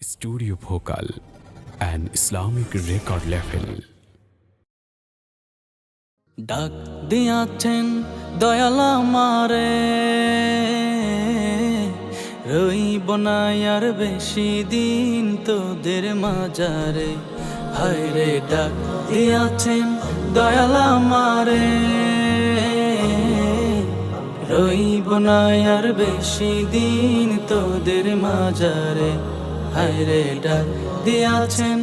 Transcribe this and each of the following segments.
Studio Bhokal, an Islamic record label. ডাক দিয়াছেন দয়াল আমারে, রইব না আর বেশি দিন তোদের মাজারে। হায় রে ডাক দিয়াছেন দয়াল আমারে, রইব না আর বেশি দিন তোদের মাজারে। হায় রে ডাক দিয়াছেন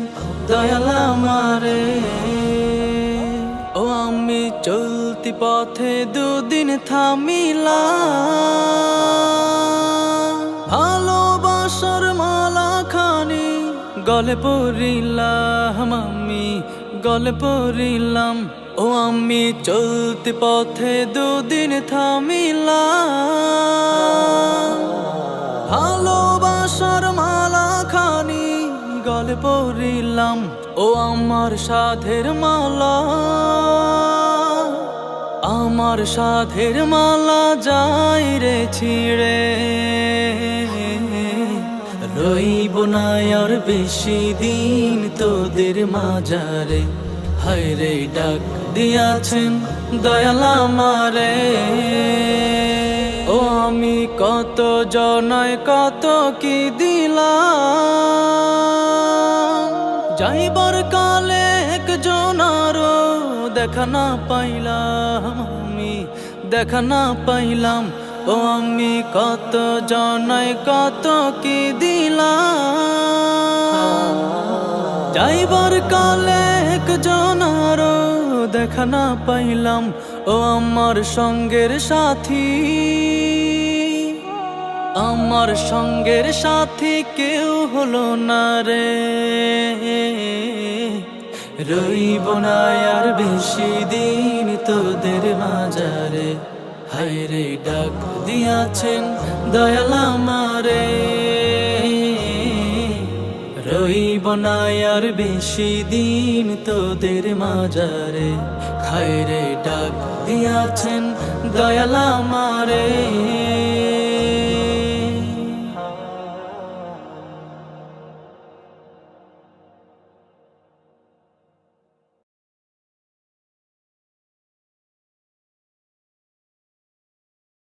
দয়াল আমারে। ও আমি চলতি পথে দুদিন থামিলাম, ভালোবাসার মালা খানি গলে পড়িলাম, আমি গলে পড়িলাম। ও আমি চলতি পথে দুদিন থামিলাম, ভালোবাসার মালা খানি গলে পড়িলাম। ও আমার সাধের মালা, আমার সাধের মালা যাই রে ছিড়ে, রইব না আর বেশি দিন তোদের মাজারে। হায় রে ডাক দিয়াছেন দয়াল আমারে। ও আমি কত জনায় কত কি দিলাম, যাইবার কালে একজন আরো দেখা না পাইলাম, আমি দেখা না পাইলাম। ও আমি কত জনায় কত কি দিলাম, যাইবার কালে একজন আরো দেখা না পাইলাম। ও আমার সঙ্গের সাথী, আমার সঙ্গের সাথী কেউ হলো না রে, রইব না আর বেশি দিন তোদের মাজারে। হায় রে ডাক দিয়াছেন দয়াল আমারে, রইব না আর বেশি দিন তোদের মাজারে। হায় রে ডাক দিয়াছেন দয়াল আমারে।